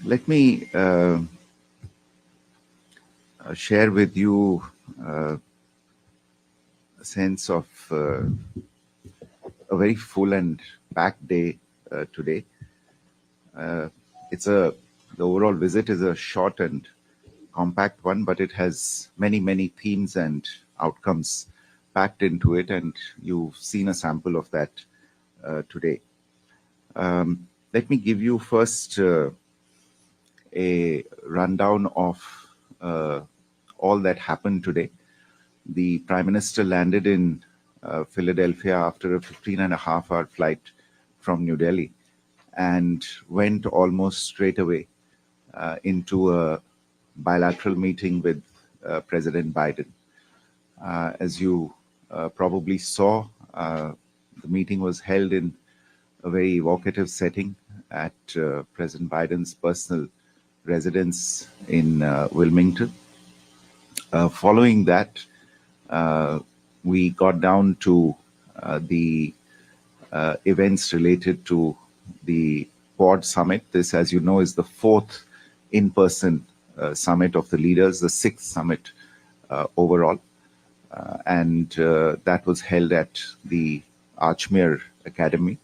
Let me share with you a sense of a very full and packed day today. Uh, it's a the overall visit is a short and compact one, but it has many themes and outcomes packed into it, and you've seen a sample of that today. Let me give you first a rundown of uh, all that happened today. The Prime Minister landed in Philadelphia after a 15-and-a-half-hour flight from New Delhi and went almost straight away into a bilateral meeting with President Biden. As you probably saw, the meeting was held in a very evocative setting at President Biden's personal residence in Wilmington. Following that, uh, we got down to the events related to the Quad Summit. This, as you know, is the fourth in-person summit of the leaders, the sixth summit overall. And that was held at the Archmere Academy.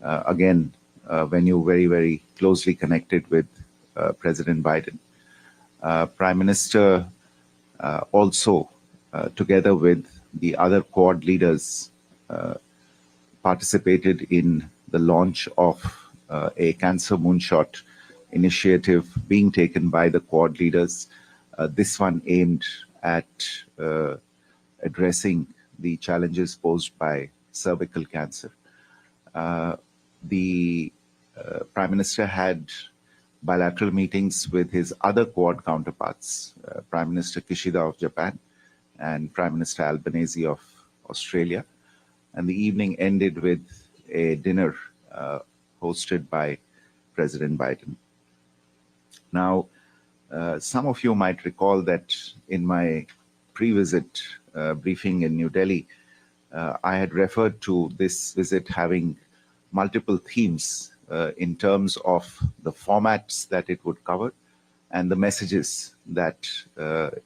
Again, venue very closely connected with President Biden. Prime Minister also, together with the other Quad leaders, participated in the launch of a cancer moonshot initiative being taken by the Quad leaders. This one aimed at addressing the challenges posed by cervical cancer. The Prime Minister had bilateral meetings with his other Quad counterparts, Prime Minister Kishida of Japan and Prime Minister Albanese of Australia. And the evening ended with a dinner hosted by President Biden. Now, some of you might recall that in my pre-visit briefing in New Delhi, I had referred to this visit having multiple themes in terms of the formats that it would cover and the messages that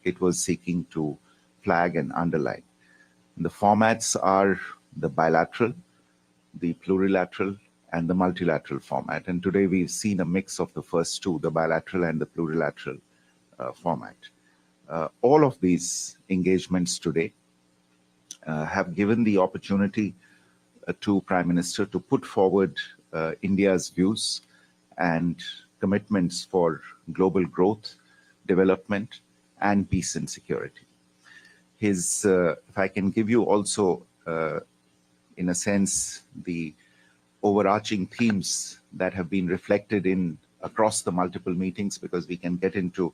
it was seeking to flag and underline. The formats are the bilateral, the plurilateral, and the multilateral format. And today we've seen a mix of the first two, the bilateral and the plurilateral format. All of these engagements today have given the opportunity to Prime Minister to put forward India's views and commitments for global growth, development, and peace and security. His, if I can give you also, in a sense, the overarching themes that have been reflected in across the multiple meetings, because we can get into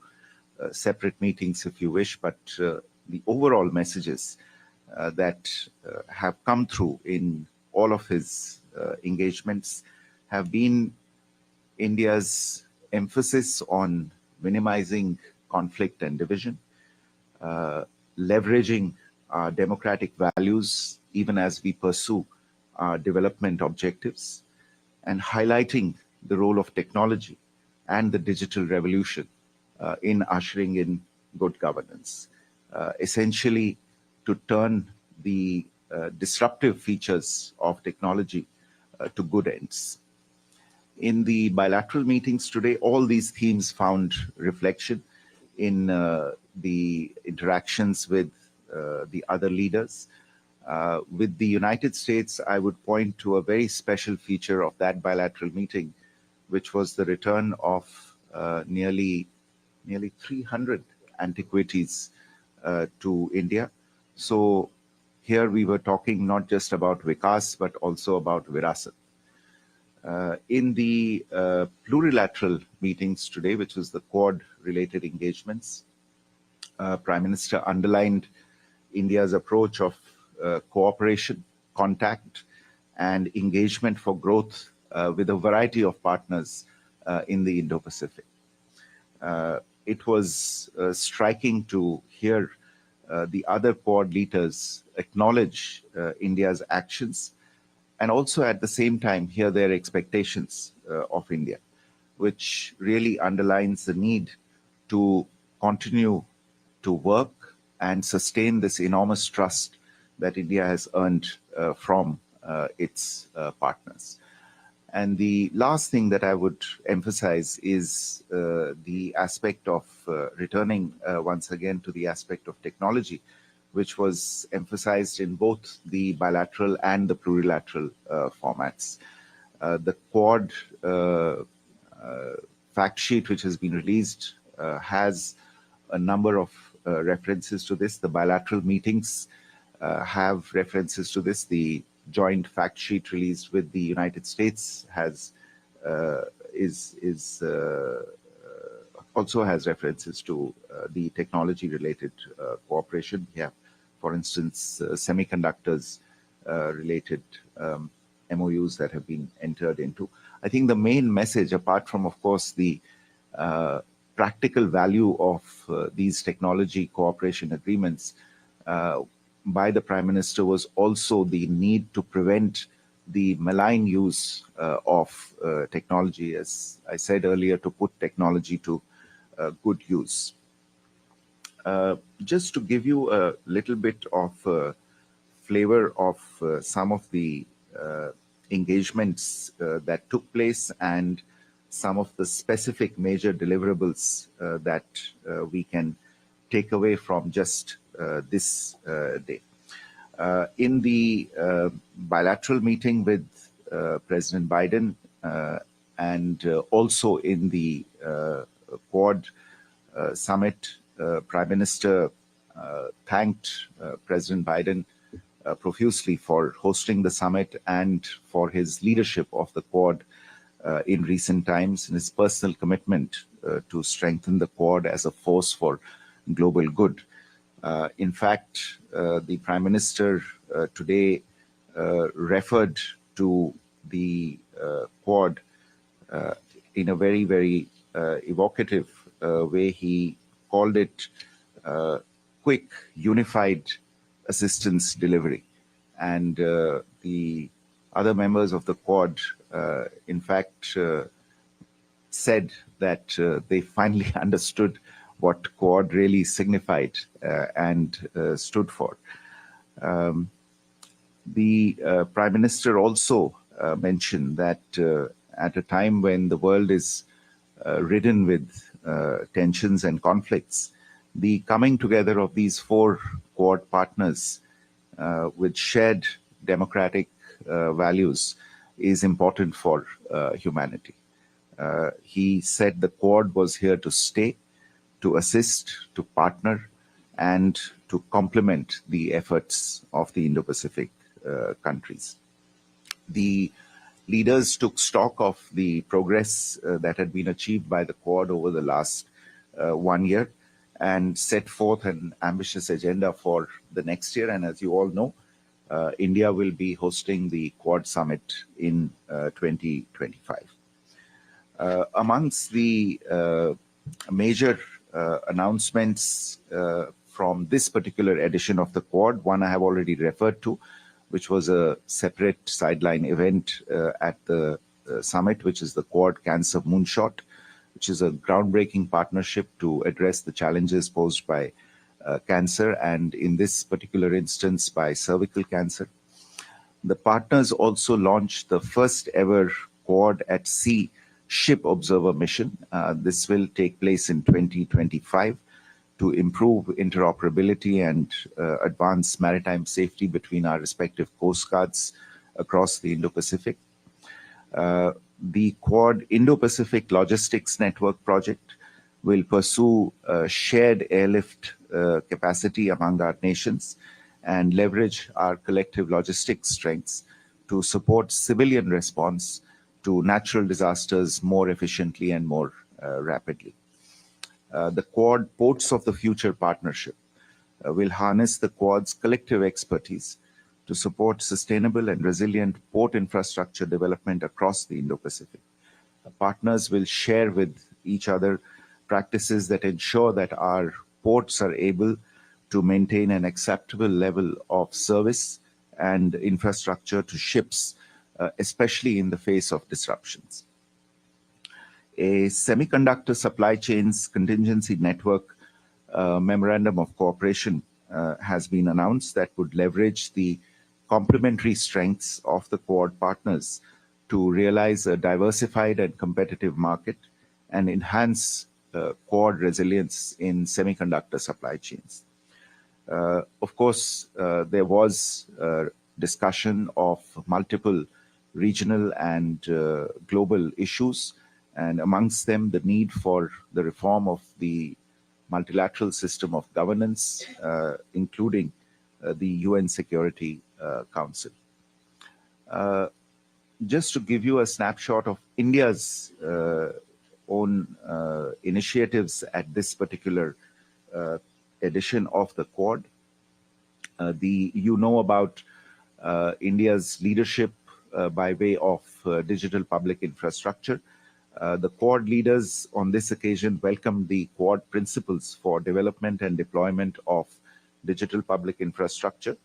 separate meetings if you wish, but the overall messages that have come through in all of his engagements have been India's emphasis on minimizing conflict and division, leveraging our democratic values even as we pursue our development objectives, and highlighting the role of technology and the digital revolution in ushering in good governance. Essentially, to turn the disruptive features of technology to good ends. In the bilateral meetings today, all these themes found reflection in the interactions with the other leaders. With the United States, I would point to a very special feature of that bilateral meeting, which was the return of nearly 300 antiquities to India. So here we were talking not just about Vikas, but also about Virasat. In the plurilateral meetings today, which was the Quad-related engagements, Prime Minister underlined India's approach of cooperation, contact, and engagement for growth with a variety of partners in the Indo-Pacific. It was striking to hear the other Quad leaders acknowledge India's actions and also at the same time hear their expectations of India. which really underlines the need to continue to work and sustain this enormous trust that India has earned from its partners. And the last thing that I would emphasize is the aspect of returning once again to the aspect of technology, which was emphasized in both the bilateral and the plurilateral formats. The Quad fact sheet, which has been released, has a number of references to this. The bilateral meetings have references to this. The joint fact sheet released with the United States has also has references to the technology-related cooperation. We have, for instance, semiconductors related MOUs that have been entered into. I think the main message, apart from, of course, the practical value of these technology cooperation agreements by the Prime Minister, was also the need to prevent the malign use of technology, as I said earlier, to put technology to good use. Just to give you a little bit of flavor of some of the engagements that took place and some of the specific major deliverables that we can take away from just this day. In the bilateral meeting with President Biden and also in the Quad summit, Prime Minister thanked President Biden profusely for hosting the summit and for his leadership of the Quad in recent times, and his personal commitment to strengthen the Quad as a force for global good. In fact, the Prime Minister today referred to the Quad in a very, very evocative way. He called it quick, unified assistance delivery. And the other members of the Quad, in fact, said that they finally understood what Quad really signified and stood for. The Prime Minister also mentioned that at a time when the world is ridden with tensions and conflicts, the coming together of these four Quad partners with shared democratic values is important for humanity. He said the Quad was here to stay, to assist, to partner, and to complement the efforts of the Indo-Pacific countries. The leaders took stock of the progress that had been achieved by the Quad over the last 1 year and set forth an ambitious agenda for the next year. And as you all know, India will be hosting the Quad Summit in 2025. Amongst the major announcements from this particular edition of the Quad, one I have already referred to, which was a separate sideline event at the summit, which is the Quad Cancer Moonshot, which is a groundbreaking partnership to address the challenges posed by cancer, and in this particular instance by cervical cancer. The partners also launched the first ever Quad at Sea ship observer mission. This will take place in 2025 to improve interoperability and advance maritime safety between our respective coast guards across the Indo-Pacific. The Quad Indo-Pacific Logistics Network project will pursue shared airlift capacity among our nations and leverage our collective logistics strengths to support civilian response to natural disasters more efficiently and more rapidly. The Quad Ports of the Future partnership will harness the Quad's collective expertise to support sustainable and resilient port infrastructure development across the Indo-Pacific. The partners will share with each other practices that ensure that our ports are able to maintain an acceptable level of service and infrastructure to ships, especially in the face of disruptions. a semiconductor supply chains contingency network memorandum of cooperation has been announced that would leverage the complementary strengths of the Quad partners to realize a diversified and competitive market and enhance Quad resilience in semiconductor supply chains. Of course, there was discussion of multiple regional and global issues, and amongst them the need for the reform of the multilateral system of governance, including the UN Security Council. Just to give you a snapshot of India's own initiatives at this particular edition of the Quad, you know about India's leadership by way of digital public infrastructure. The Quad leaders on this occasion welcomed the Quad principles for development and deployment of digital public infrastructure.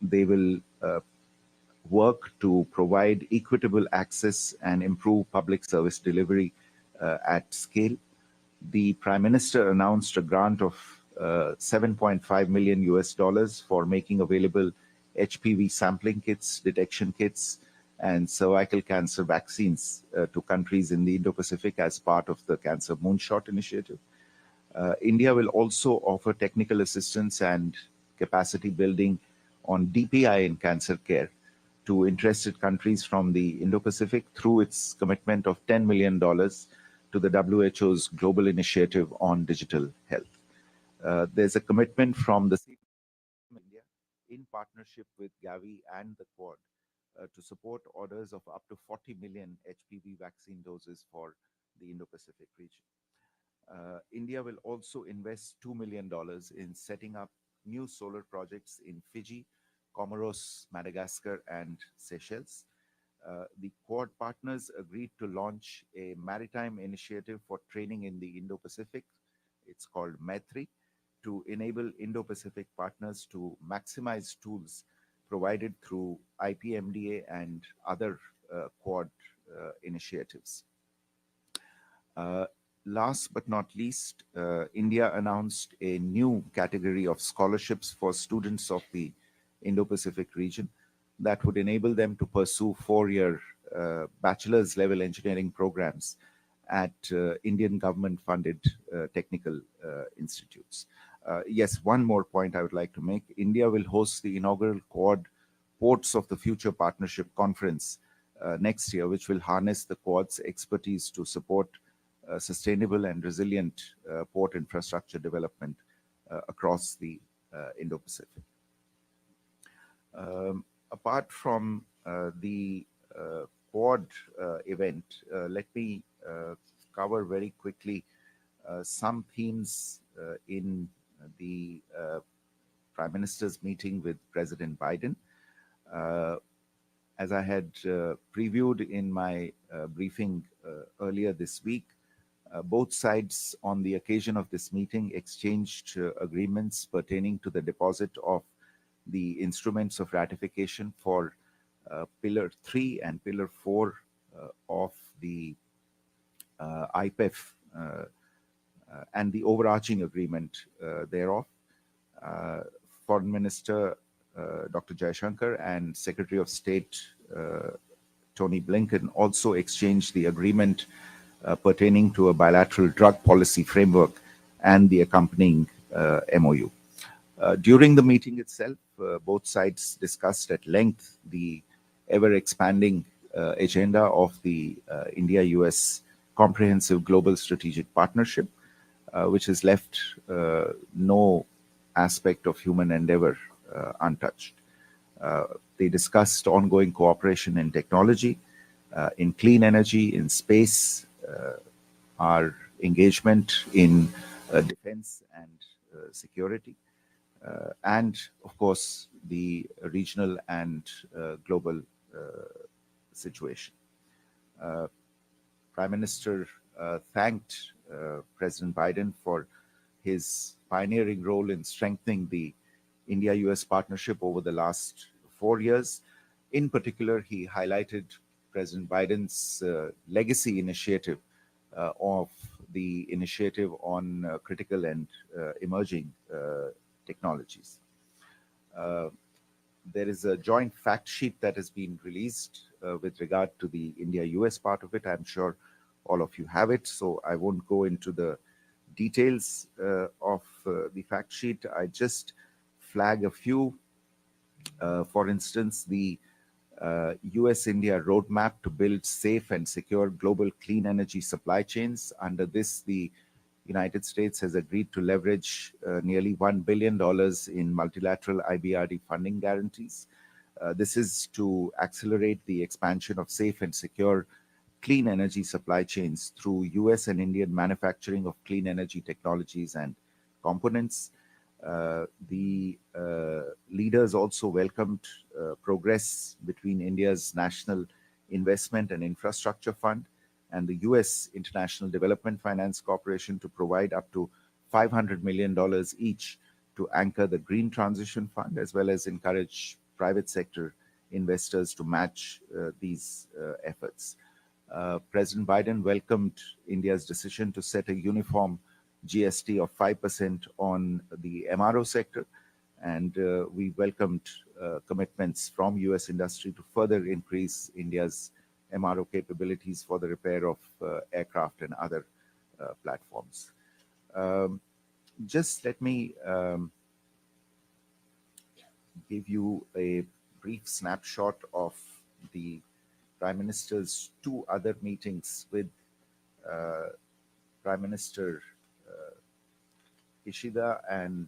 They will work to provide equitable access and improve public service delivery at scale. The Prime Minister announced a grant of 7.5 million US dollars for making available HPV sampling kits, detection kits, and cervical cancer vaccines to countries in the Indo-Pacific as part of the Cancer Moonshot initiative. India will also offer technical assistance and capacity building on DPI in cancer care to interested countries from the Indo-Pacific through its commitment of $10 million to the WHO's Global Initiative on Digital Health. There's a commitment from the India in partnership with Gavi and the Quad to support orders of up to 40 million HPV vaccine doses for the Indo-Pacific region. India will also invest $2 million in setting up new solar projects in Fiji, Comoros, Madagascar, and Seychelles. The Quad partners agreed to launch a maritime initiative for training in the Indo-Pacific. It's called MEA, to enable Indo-Pacific partners to maximize tools provided through IPMDA and other Quad initiatives. Last but not least, India announced a new category of scholarships for students of the Indo-Pacific region that would enable them to pursue four-year bachelor's level engineering programs at Indian government-funded technical institutes. Yes, one more point I would like to make. India will host the inaugural Quad Ports of the Future Partnership Conference next year, which will harness the Quad's expertise to support sustainable and resilient port infrastructure development across the Indo-Pacific. Apart from the Quad event, let me cover very quickly some themes in the Prime Minister's meeting with President Biden. As I had previewed in my briefing earlier this week, both sides on the occasion of this meeting exchanged agreements pertaining to the deposit of the instruments of ratification for Pillar 3 and Pillar 4 of the IPEF and the overarching agreement thereof. Foreign Minister Dr. Jaishankar and Secretary of State Tony Blinken also exchanged the agreement pertaining to a bilateral drug policy framework and the accompanying MOU. During the meeting itself, both sides discussed at length the ever-expanding agenda of the India-US Comprehensive Global Strategic Partnership, which has left no aspect of human endeavor untouched. They discussed ongoing cooperation in technology, in clean energy, in space, our engagement in defense and security, and of course the regional and global situation. Prime Minister thanked President Biden for his pioneering role in strengthening the India-US partnership over the last 4 years. In particular, he highlighted President Biden's legacy initiative of the initiative on critical and emerging technologies. There is a joint fact sheet that has been released with regard to the India-US part of it. I'm sure all of you have it, so I won't go into the details of the fact sheet. I just flag a few. For instance, the US-India roadmap to build safe and secure global clean energy supply chains. Under this, the United States has agreed to leverage nearly $1 billion in multilateral IBRD funding guarantees. This is to accelerate the expansion of safe and secure clean energy supply chains through US and Indian manufacturing of clean energy technologies and components. The leaders also welcomed progress between India's National Investment and Infrastructure Fund and the US International Development Finance Corporation to provide up to $500 million each to anchor the Green Transition Fund, as well as encourage private sector investors to match these efforts. President Biden welcomed India's decision to set a uniform GST of 5% on the MRO sector, and we welcomed commitments from US industry to further increase India's MRO capabilities for the repair of aircraft and other platforms. Just let me give you a brief snapshot of the Prime Minister's two other meetings with Prime Minister Kishida and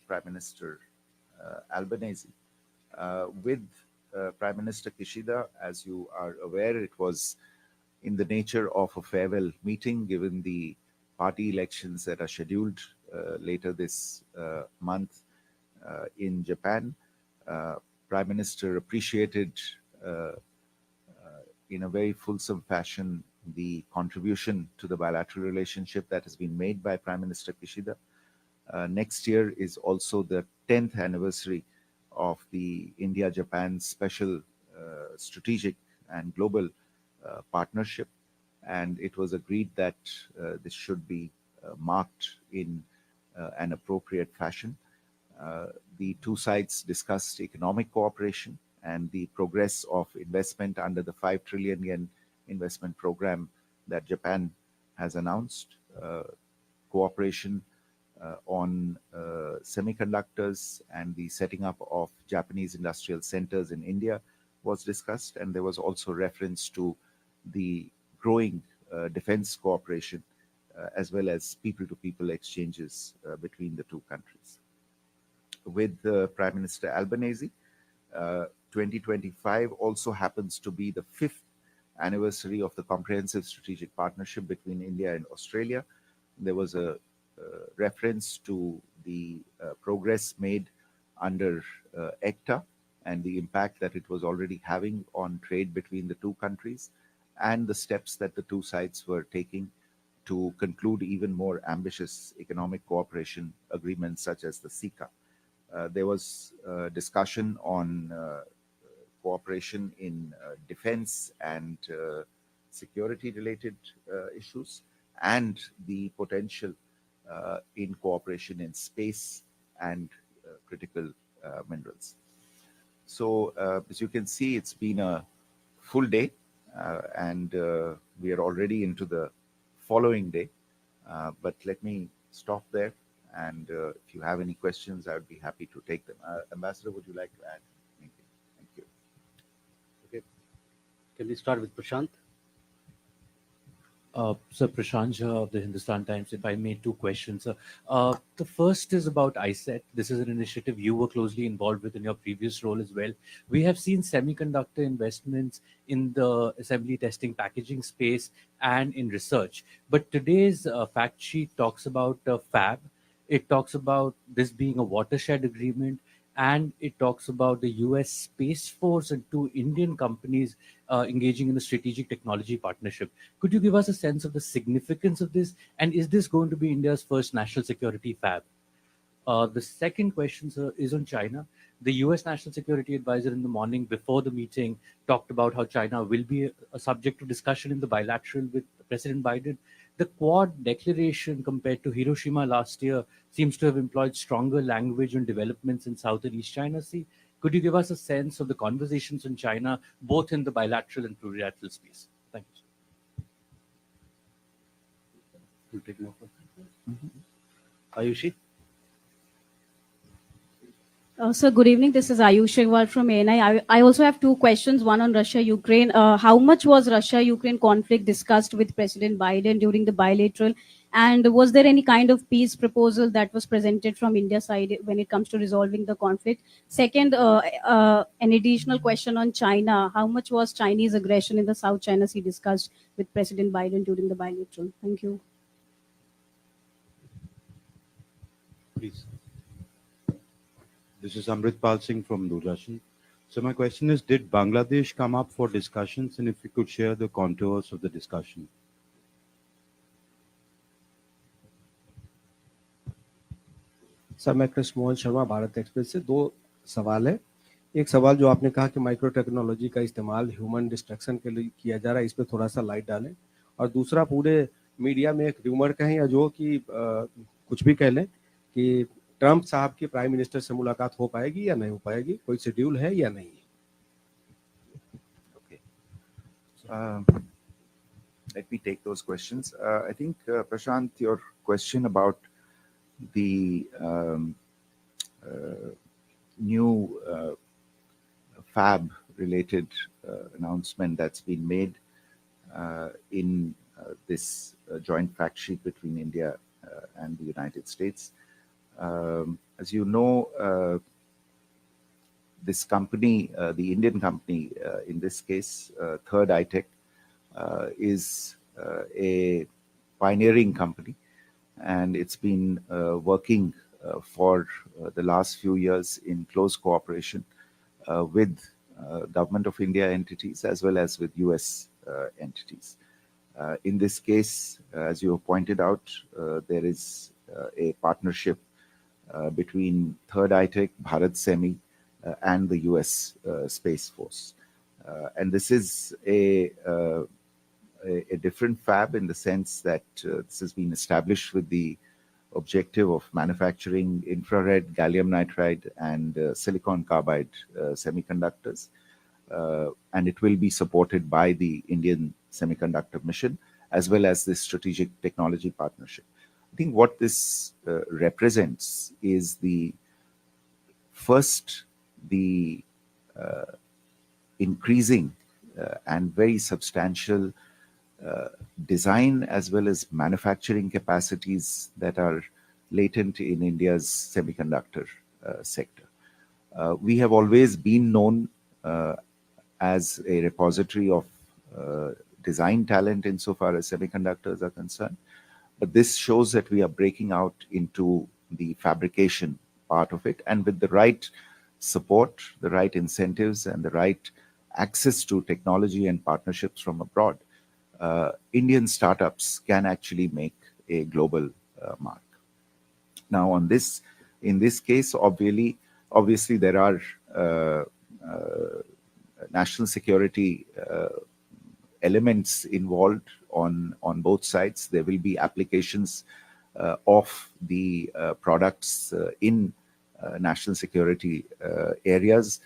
Prime Minister Albanese. With Prime Minister Kishida, as you are aware, it was in the nature of a farewell meeting given the party elections that are scheduled later this month in Japan. Prime Minister appreciated in a very fulsome fashion the contribution to the bilateral relationship that has been made by Prime Minister Kishida. Next year is also the 10th anniversary of the India-Japan Special Strategic and Global Partnership, and it was agreed that this should be marked in an appropriate fashion. The two sides discussed economic cooperation and the progress of investment under the 5 trillion yen investment program that Japan has announced. Cooperation on semiconductors and the setting up of Japanese industrial centers in India was discussed, and there was also reference to the growing defense cooperation as well as people-to-people exchanges between the two countries. With Prime Minister Albanese, 2025 also happens to be the 5th anniversary of the comprehensive strategic partnership between India and Australia. There was a reference to the progress made under ECTA and the impact that it was already having on trade between the two countries, and the steps that the two sides were taking to conclude even more ambitious economic cooperation agreements such as the SICA. There was discussion on cooperation in defense and security-related issues, and the potential in cooperation in space and critical minerals. So, as you can see, it's been a full day, and we are already into the following day. But let me stop there, and if you have any questions, I would be happy to take them. Ambassador, would you like to add anything? Thank you. Okay. Can we start with Prashant? Sir Prashant Jha of the Hindustan Times, if I may, two questions. The first is about ISET. This is an initiative you were closely involved with in your previous role as well. We have seen semiconductor investments in the assembly, testing, packaging space and in research. But today's fact sheet talks about FAB. It talks about this being a watershed agreement, and it talks about the US Space Force and two Indian companies engaging in a strategic technology partnership. Could you give us a sense of the significance of this? And is this going to be India's first national security fab? The second question, sir, is on China. The U.S. National Security Advisor in the morning before the meeting talked about how China will be a subject of discussion in the bilateral with President Biden. The Quad declaration compared to Hiroshima last year seems to have employed stronger language on developments in South and East China Sea. Could you give us a sense of the conversations on China, both in the bilateral and plurilateral space? Thank you, sir. We'll take more questions. Ayushi? Sir, good evening. This is Ayush Agarwal from ANI. I also have two questions, one on Russia-Ukraine. How much was Russia-Ukraine conflict discussed with President Biden during the bilateral? And was there any kind of peace proposal that was presented from India's side when it comes to resolving the conflict? Second, an additional question on China. How much was Chinese aggression in the South China Sea discussed with President Biden during the bilateral? Thank you. Please. This is Amritpal Singh from Doordarshan. So my question is, did Bangladesh come up for discussions, and if you could share the contours of the discussion? Sir, मैं Krishna Mohan Sharma, Bharat express से। दो सवाल है। एक सवाल जो आपने कहा कि माइक्रो टेक्नोलॉजी का इस्तेमाल ह्यूमन डिस्ट्रक्शन के लिए किया जा रहा है, इस पे थोड़ा सा लाइट डालें। और दूसरा, पूरे मीडिया में एक र्यूमर कहें या जो कि कुछ भी कह लें कि ट्रंप साहब की प्राइम मिनिस्टर से मुलाकात हो पाएगी या नहीं हो पाएगी, कोई शेड्यूल है या नहीं? Okay. Let me take those questions. I think, Prashant, your question about the new fab-related announcement that's been made in this joint fact sheet between India and the United States. As you know, this company, the Indian company in this case, Third Eye Tech, is a pioneering company, and it's been working for the last few years in close cooperation with Government of India entities as well as with US entities. In this case, as you have pointed out, there is a partnership between Third Eye Tech, Bharat Semi, and the US Space Force. And this is a different fab in the sense that this has been established with the objective of manufacturing infrared, gallium nitride, and silicon carbide semiconductors. And it will be supported by the Indian Semiconductor Mission as well as the Strategic Technology Partnership. I think what this represents is the increasing and very substantial design as well as manufacturing capacities that are latent in India's semiconductor sector. We have always been known as a repository of design talent insofar as semiconductors are concerned, but this shows that we are breaking out into the fabrication part of it, and with the right support, the right incentives, and the right access to technology and partnerships from abroad, Indian startups can actually make a global mark. Now, in this case, obviously there are national security elements involved on both sides. There will be applications of the products in national security areas.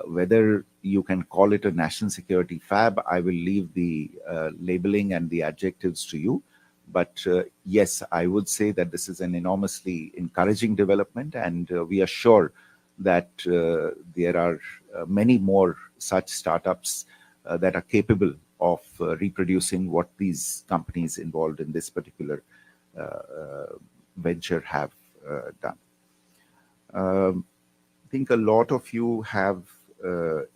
Whether you can call it a national security fab, I will leave the labeling and the adjectives to you. But yes, I would say that this is an enormously encouraging development, and we are sure that there are many more such startups that are capable of reproducing what these companies involved in this particular venture have done. I think a lot of you have,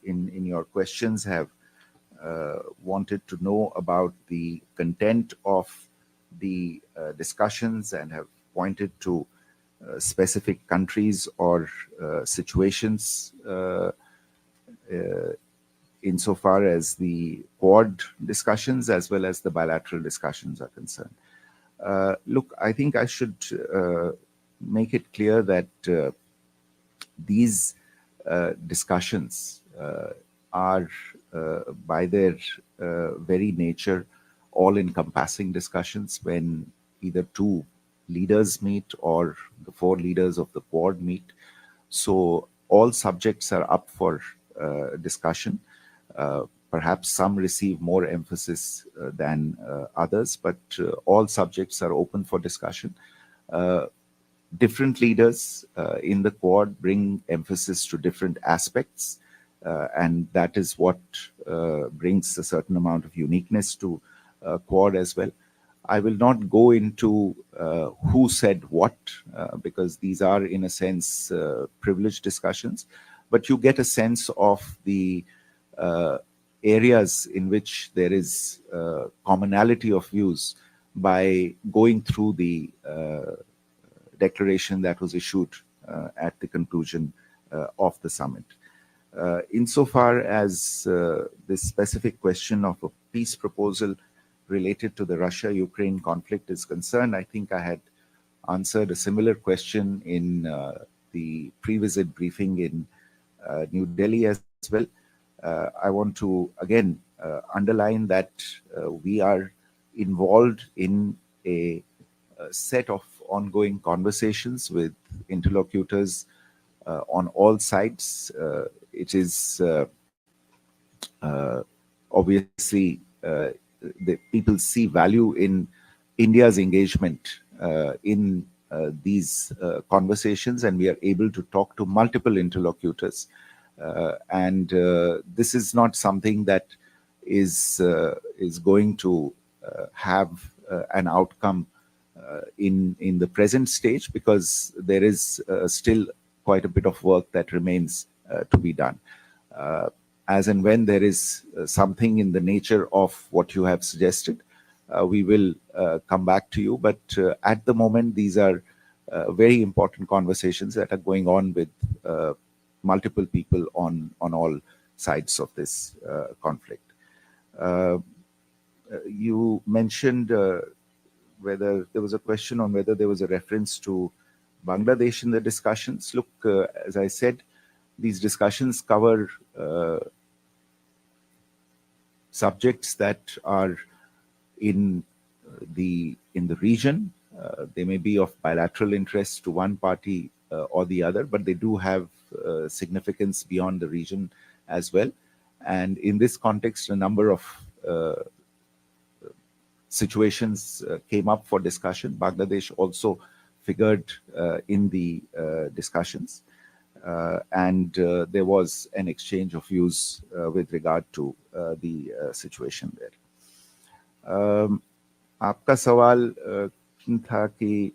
in your questions, have wanted to know about the content of the discussions and have pointed to specific countries or situations insofar as the Quad discussions as well as the bilateral discussions are concerned. Look, I think I should make it clear that these discussions are, by their very nature, all-encompassing discussions when either two leaders meet or the four leaders of the Quad meet. So all subjects are up for discussion. Perhaps some receive more emphasis than others, but all subjects are open for discussion. Different leaders in the Quad bring emphasis to different aspects, and that is what brings a certain amount of uniqueness to Quad as well. I will not go into who said what, because these are, in a sense, privileged discussions, but you get a sense of the areas in which there is commonality of views by going through the declaration that was issued at the conclusion of the summit. Insofar as this specific question of a peace proposal related to the Russia-Ukraine conflict is concerned, I think I had answered a similar question in the pre-visit briefing in New Delhi as well. I want to again underline that we are involved in a set of ongoing conversations with interlocutors on all sides. It is obviously the people see value in India's engagement in these conversations, and we are able to talk to multiple interlocutors. And this is not something that is going to have an outcome in the present stage, because there is still quite a bit of work that remains to be done. As and when there is something in the nature of what you have suggested, we will come back to you. But at the moment, these are very important conversations that are going on with multiple people on all sides of this conflict. You mentioned whether there was a question on whether there was a reference to Bangladesh in the discussions. Look, as I said, these discussions cover subjects that are in the region. They may be of bilateral interest to one party or the other, but they do have significance beyond the region as well. And in this context, a number of situations came up for discussion. Bangladesh also figured in the discussions, and there was an exchange of views with regard to the situation there. आपका सवाल था कि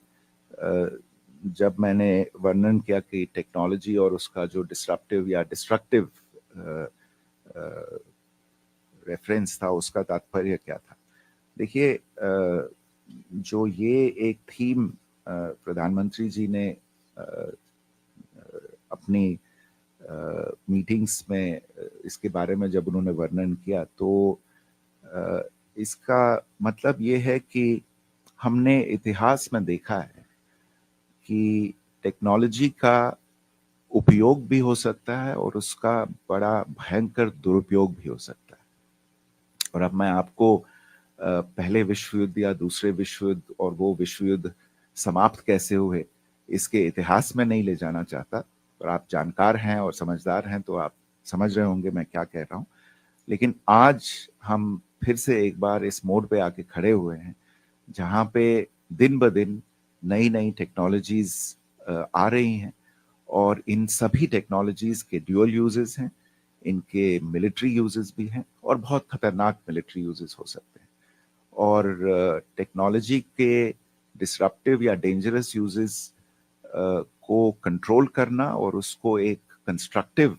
जब मैंने वर्णन किया कि technology और उसका जो डिस्रप्टिव या डिस्ट्रक्टिव रेफरेंस था, उसका तात्पर्य क्या था। देखिए, जो ये एक थीम प्रधानमंत्री जी ने अपनी मीटिंग्स में इसके बारे में जब उन्होंने वर्णन किया, तो इसका मतलब ये है कि हमने इतिहास में देखा है कि टेक्नोलॉजी का उपयोग भी हो सकता है और उसका बड़ा भयंकर दुरुपयोग भी हो सकता है। और अब मैं आपको पहले विश्व युद्ध या दूसरे विश्व युद्ध और वो विश्व युद्ध समाप्त कैसे हुए इसके इतिहास में नहीं ले जाना चाहता, और आप जानकार हैं और समझदार हैं तो आप समझ रहे होंगे मैं क्या कह रहा हूं। लेकिन आज हम फिर से एक बार इस मोड़ पे आके खड़े हुए हैं जहां पे दिन ब दिन नई नई टेक्नोलॉजीज आ रही हैं, और इन सभी टेक्नोलॉजीज के ड्यूअल यूजेस हैं, इनके मिलिट्री यूजेस भी हैं और बहुत खतरनाक मिलिट्री यूजेस हो सकते हैं। और टेक्नोलॉजी के डिसरप्टिव या डेंजरस यूजेस को कंट्रोल करना और उसको एक कंस्ट्रक्टिव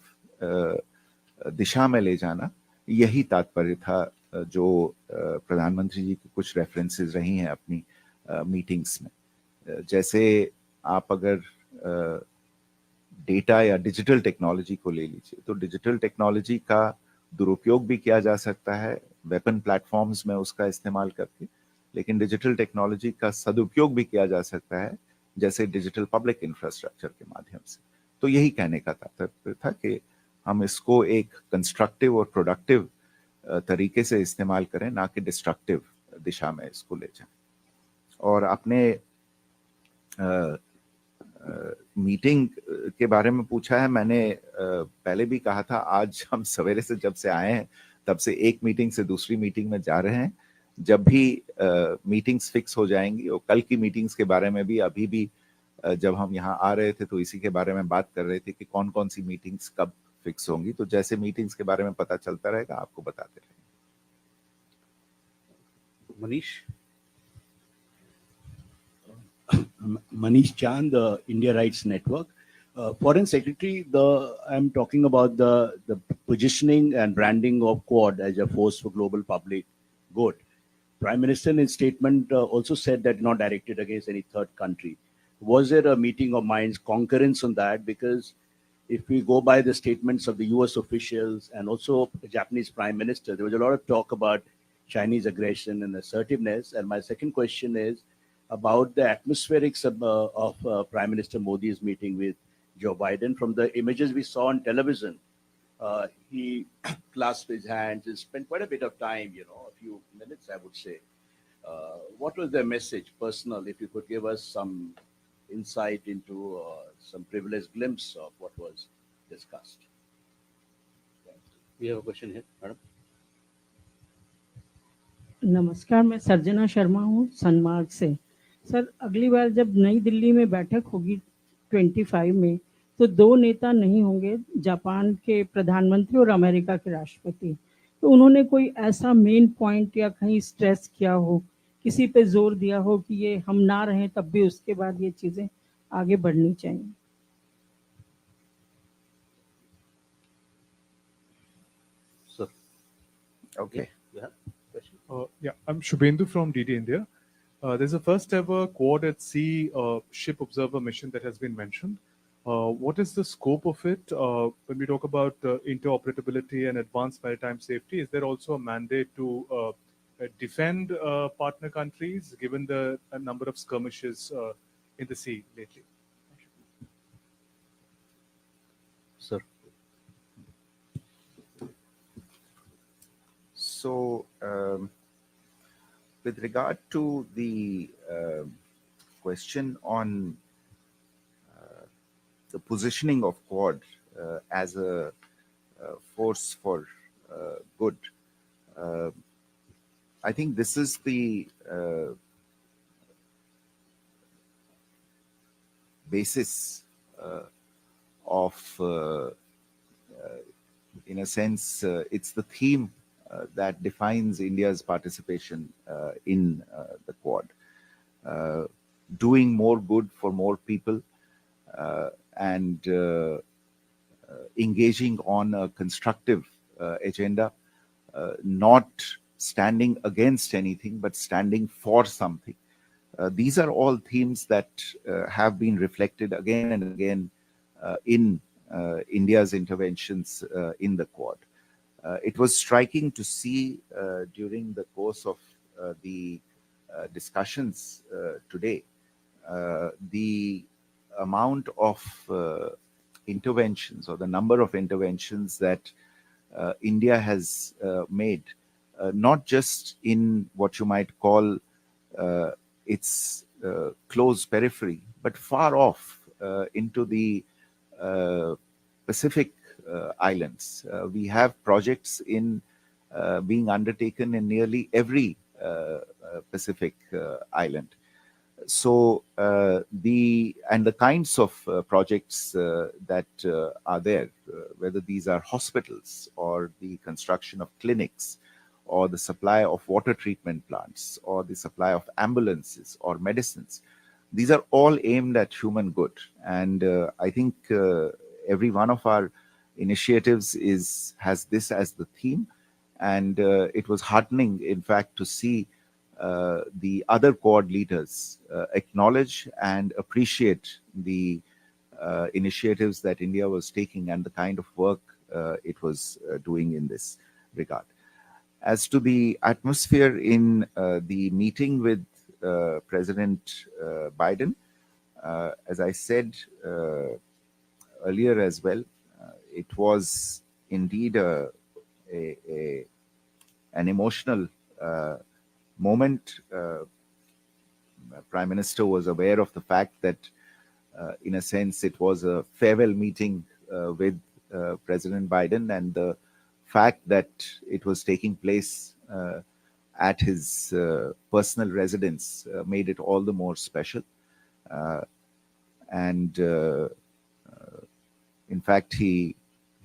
दिशा में ले जाना, यही तात्पर्य था जो प्रधानमंत्री जी की कुछ रेफरेंसेस रही हैं अपनी मीटिंग्स में। जैसे आप अगर डेटा या डिजिटल टेक्नोलॉजी को ले लीजिए, तो डिजिटल टेक्नोलॉजी का दुरुपयोग भी किया जा सकता है वेपन प्लेटफॉर्म्स में उसका इस्तेमाल करके, लेकिन डिजिटल टेक्नोलॉजी का सदुपयोग भी किया जा सकता है जैसे डिजिटल पब्लिक इंफ्रास्ट्रक्चर के माध्यम से। तो यही कहने का तात्पर्य था कि हम इसको एक कंस्ट्रक्टिव और प्रोडक्टिव तरीके से इस्तेमाल करें, ना कि डिस्ट्रक्टिव दिशा में इसको ले जाएं। और अपने मीटिंग के बारे में पूछा है, मैंने पहले भी कहा था, आज हम सवेरे से जब से आए हैं तब से एक मीटिंग से दूसरी मीटिंग में जा रहे हैं। जब भी मीटिंग्स फिक्स हो जाएंगी, और कल की मीटिंग्स के बारे में भी अभी भी जब हम यहाँ आ रहे थे तो इसी के बारे में बात कर रहे थे कि कौन कौन सी मीटिंग्स कब फिक्स होंगी। तो जैसे मीटिंग्स के बारे में पता चलता रहेगा आपको बताते रहेंगे। Manish. Manish Chand, India Rights Network. Foreign Secretary, I'm talking about the positioning and branding of Quad as a force for global public good. Prime Minister in his statement also said that not directed against any third country. Was there a meeting of minds, concurrence on that? Because if we go by the statements of the US officials and also the Japanese Prime Minister, there was a lot of talk about Chinese aggression and assertiveness. And my second question is about the atmospherics of Prime Minister Modi's meeting with Joe Biden. From the images we saw on television, he clasped his hands and spent quite a bit of time, a few minutes, I would say. What was their message, personal, if you could give us some insight into some privileged glimpse of what was discussed? We have a question here, madam. नमस्कार, मैं सर्जना शर्मा हूँ सनमार्ग से। Sir, अगली बार जब नई दिल्ली में बैठक होगी 25 में, तो दो नेता नहीं होंगे, जापान के प्रधानमंत्री और अमेरिका के राष्ट्रपति। तो उन्होंने कोई ऐसा मेन पॉइंट या कहीं स्ट्रेस किया हो, किसी पे जोर दिया हो कि ये हम ना रहें तब भी उसके बाद ये चीजें आगे बढ़नी चाहिए? Sir. Okay. Yeah. Question. Yeah, I'm Shubhendu from DD India. There's a first ever Quad at Sea ship observer mission that has been mentioned. What is the scope of it? When we talk about interoperability and advanced maritime safety, is there also a mandate to defend partner countries given the number of skirmishes in the sea lately? Sir. So, with regard to the question on the positioning of Quad as a force for good, I think this is the basis of, in a sense, it's the theme that defines India's participation in the Quad. Doing more good for more people and engaging on a constructive agenda, not standing against anything, but standing for something. These are all themes that have been reflected again and again in India's interventions in the Quad. It was striking to see during the course of the discussions today the amount of interventions or the number of interventions that India has made, not just in what you might call its close periphery, but far off into the Pacific islands. We have projects being undertaken in nearly every Pacific island. So the kinds of projects that are there, whether these are hospitals or the construction of clinics or the supply of water treatment plants or the supply of ambulances or medicines, these are all aimed at human good. And I think every one of our initiatives has this as the theme. And it was heartening, in fact, to see the other Quad leaders acknowledge and appreciate the initiatives that India was taking and the kind of work it was doing in this regard. As to the atmosphere in the meeting with President Biden, As I said earlier as well, it was indeed an emotional moment. Prime Minister was aware of the fact that, in a sense, it was a farewell meeting with President Biden, and the fact that it was taking place at his personal residence made it all the more special. And in fact, he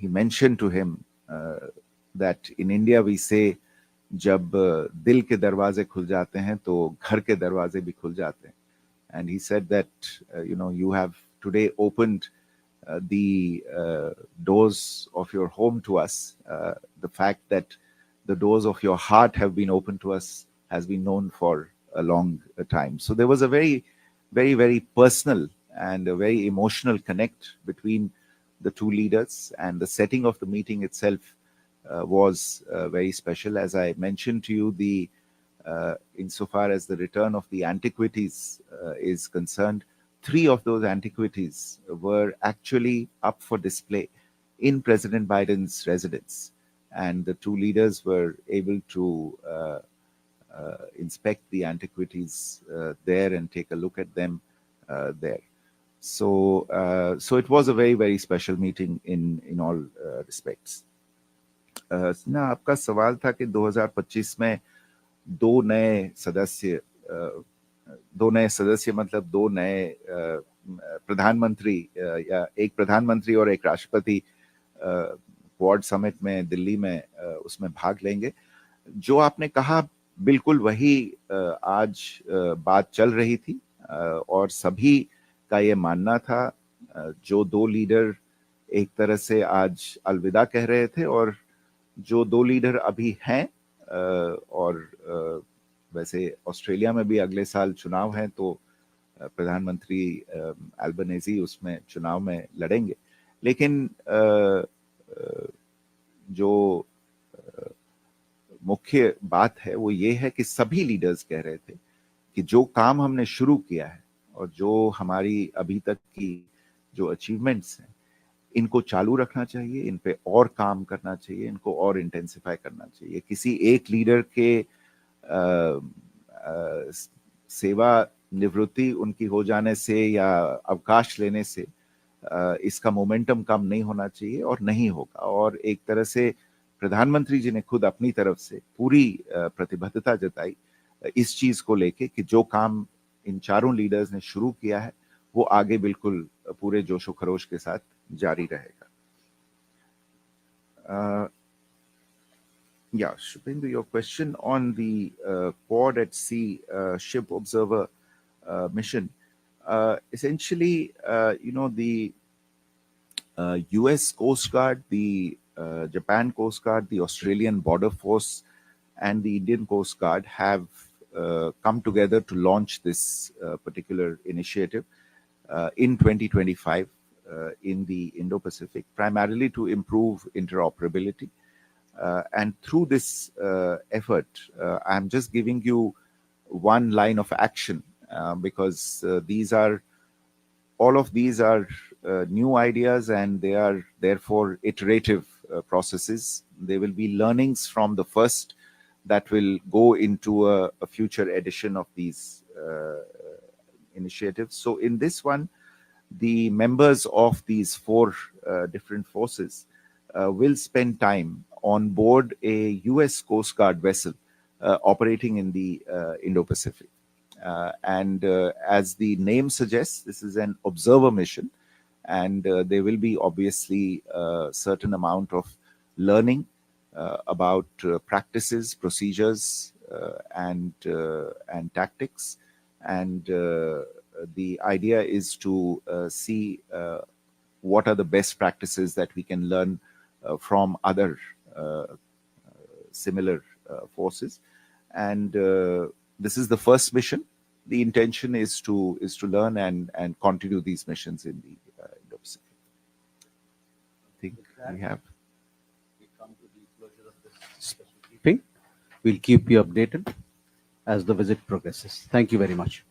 mentioned to him that in India we say, जब दिल के दरवाजे खुल जाते हैं तो घर के दरवाजे भी खुल जाते हैं. And he said that, you have today opened the doors of your home to us. The fact that the doors of your heart have been opened to us has been known for a long time. So there was a very, very, very personal and a very emotional connect between the two leaders, and the setting of the meeting itself was very special. As I mentioned to you, insofar as the return of the antiquities is concerned, 3 of those antiquities were actually up for display in President Biden's residence, and the two leaders were able to inspect the antiquities there and take a look at them there. So it was a very, very special meeting in all respects. ना आपका सवाल था कि 2025 में दो नए सदस्य मतलब 2 नए प्रधानमंत्री या एक प्रधानमंत्री और एक राष्ट्रपति क्वाड समिट में दिल्ली में उसमें भाग लेंगे. जो आपने कहा बिल्कुल वही आज बात चल रही थी, और सभी का ये मानना था. जो 2 लीडर एक तरह से आज अलविदा कह रहे थे, और जो 2 लीडर अभी हैं, और वैसे ऑस्ट्रेलिया में भी अगले साल चुनाव हैं, तो प्रधानमंत्री एल्बनेजी उसमें चुनाव में लड़ेंगे. लेकिन जो मुख्य बात है वो ये है कि सभी लीडर्स कह रहे थे कि जो काम हमने शुरू किया है और जो हमारी अभी तक की जो अचीवमेंट्स हैं, इनको चालू रखना चाहिए, इन पे और काम करना चाहिए, इनको और इंटेंसिफाई करना चाहिए. किसी एक लीडर के सेवा निवृत्ति उनकी हो जाने से या अवकाश लेने से इसका मोमेंटम कम नहीं होना चाहिए, और नहीं होगा. और एक तरह से प्रधानमंत्री जी ने खुद अपनी तरफ से पूरी प्रतिबद्धता जताई इस चीज को लेके कि जो काम इन चारों लीडर्स ने शुरू किया है वो आगे बिल्कुल पूरे जोशो खरोश के साथ जारी रहेगा. Yeah, Shubhendu, your question on the Quad at Sea ship observer mission. Essentially, the US Coast Guard, the Japan Coast Guard, the Australian Border Force, and the Indian Coast Guard have come together to launch this particular initiative in 2025 in the Indo-Pacific, primarily to improve interoperability. And through this effort, I'm just giving you one line of action because all of these are new ideas, and they are therefore iterative processes. There will be learnings from the first that will go into a future edition of these initiatives. So in this one, the members of these 4 different forces will spend time on board a US Coast Guard vessel operating in the Indo-Pacific. And as the name suggests, this is an observer mission, and there will be obviously a certain amount of learning about practices, procedures, and tactics. And the idea is to see what are the best practices that we can learn from other similar forces. And this is the first mission. The intention is to learn and continue these missions in the Indo-Pacific. I think we have. We come to the closure of this special briefing. We'll keep you updated as the visit progresses. Thank you very much.